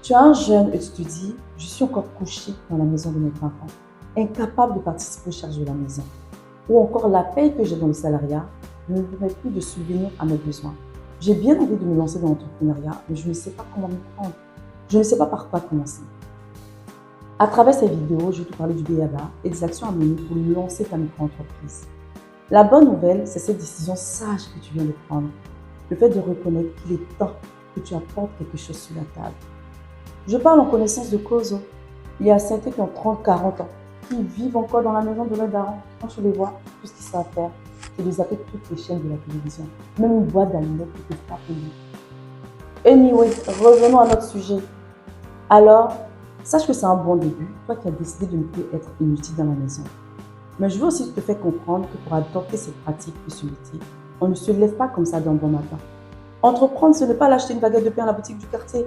Tu es un jeune et tu te dis, je suis encore couché dans la maison de mes parents, incapable de participer aux charges de la maison. Ou encore la paye que j'ai dans le salariat ne me permet plus de subvenir à mes besoins. J'ai bien envie de me lancer dans l'entrepreneuriat, mais je ne sais pas comment m'y prendre. Je ne sais pas par quoi commencer. À travers ces vidéos, je vais te parler du BABA et des actions à mener pour lancer ta micro-entreprise. La bonne nouvelle, c'est cette décision sage que tu viens de prendre. Le fait de reconnaître qu'il est temps que tu apportes quelque chose sur la table. Je parle en connaissance de cause. Il y a certains qui ont 30, 40 ans, qui vivent encore dans la maison de leurs darons. Quand tu les vois, tout ce qu'ils savent faire, c'est de zapper toutes les chaînes de la télévision. Même une boîte d'allumettes qui ne peuvent pas payer. Anyway, revenons à notre sujet. Alors, sache que c'est un bon début, toi qui as décidé de ne plus être inutile dans la maison. Mais je veux aussi te faire comprendre que pour adopter cette pratique de ce métier, on ne se lève pas comme ça d'un bon matin. Entreprendre, ce n'est pas l'acheter une baguette de pain à la boutique du quartier.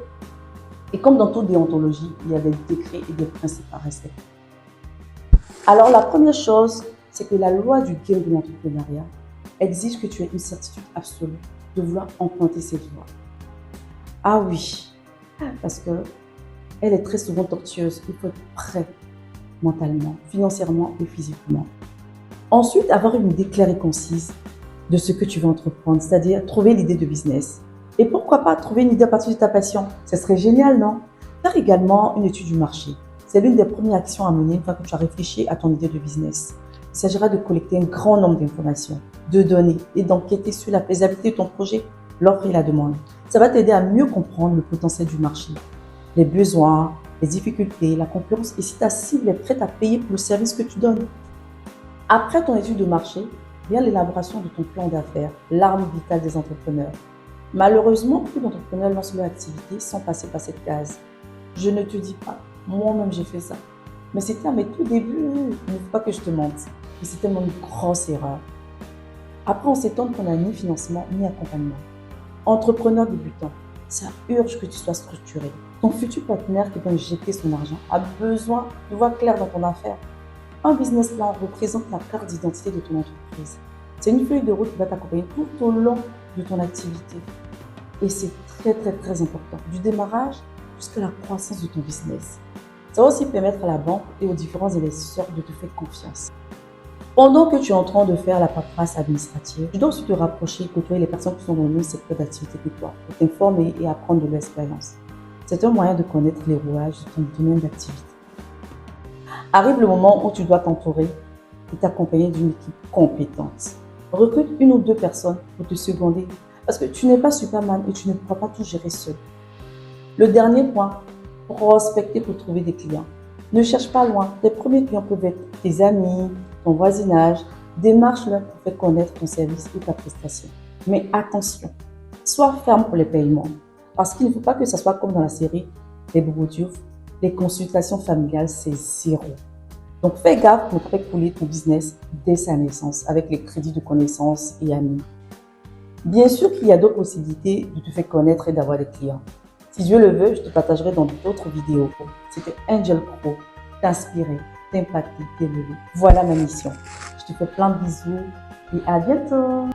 Et comme dans toute déontologie, il y a des décrets et des principes à respecter. Alors la première chose, c'est que la loi du game de l'entrepreneuriat exige que tu aies une certitude absolue de vouloir emprunter cette voie. Ah oui, parce que elle est très souvent tortueuse. Il faut être prêt mentalement, financièrement et physiquement. Ensuite, avoir une idée claire et concise de ce que tu veux entreprendre, c'est-à-dire trouver l'idée de business. Et pourquoi pas trouver une idée à partir de ta passion? Ce serait génial, non? Faire également une étude du marché. C'est l'une des premières actions à mener une fois que tu as réfléchi à ton idée de business. Il s'agira de collecter un grand nombre d'informations, de données et d'enquêter sur la faisabilité de ton projet, l'offre et la demande. Ça va t'aider à mieux comprendre le potentiel du marché, les besoins, les difficultés, la concurrence et si ta cible est prête à payer pour le service que tu donnes. Après ton étude de marché, vient l'élaboration de ton plan d'affaires, l'arme vitale des entrepreneurs. Malheureusement, beaucoup d'entrepreneurs lancent leur activité sans passer par cette case. Je ne te dis pas, moi-même j'ai fait ça. Mais c'était à mes tout débuts, il ne faut pas que je te mente. Mais c'était mon grosse erreur. Après, on s'étonne qu'on n'a ni financement ni accompagnement. Entrepreneur débutant, ça urge que tu sois structuré. Ton futur partenaire qui va injecter son argent a besoin de voir clair dans ton affaire. Un business plan représente la carte d'identité de ton entreprise. C'est une feuille de route qui va t'accompagner tout au long de ton activité. Et c'est très important, du démarrage jusqu'à la croissance de ton business. Ça va aussi permettre à la banque et aux différents investisseurs de te faire confiance. Pendant que tu es en train de faire la paperasse administrative, tu dois aussi te rapprocher, côtoyer les personnes qui sont dans le même secteur d'activité que toi, pour t'informer et apprendre de l'expérience. C'est un moyen de connaître les rouages de ton domaine d'activité. Arrive le moment où tu dois t'entourer et t'accompagner d'une équipe compétente. Recrute une ou deux personnes pour te seconder parce que tu n'es pas Superman et tu ne pourras pas tout gérer seul. Le dernier point, prospecter pour trouver des clients. Ne cherche pas loin. Les premiers clients peuvent être tes amis, ton voisinage. Démarche-leur pour faire connaître ton service ou ta prestation. Mais attention, sois ferme pour les paiements parce qu'il ne faut pas que ça soit comme dans la série Les Boubou Diouf. Les consultations familiales, c'est zéro. Donc, fais gaffe pour ne pas couler ton business dès sa naissance avec les crédits de connaissances et amis. Bien sûr qu'il y a d'autres possibilités de te faire connaître et d'avoir des clients. Si Dieu le veut, je te partagerai dans d'autres vidéos. C'était Angel Pro, t'inspirer, t'impacter, t'élever. Voilà ma mission. Je te fais plein de bisous et à bientôt.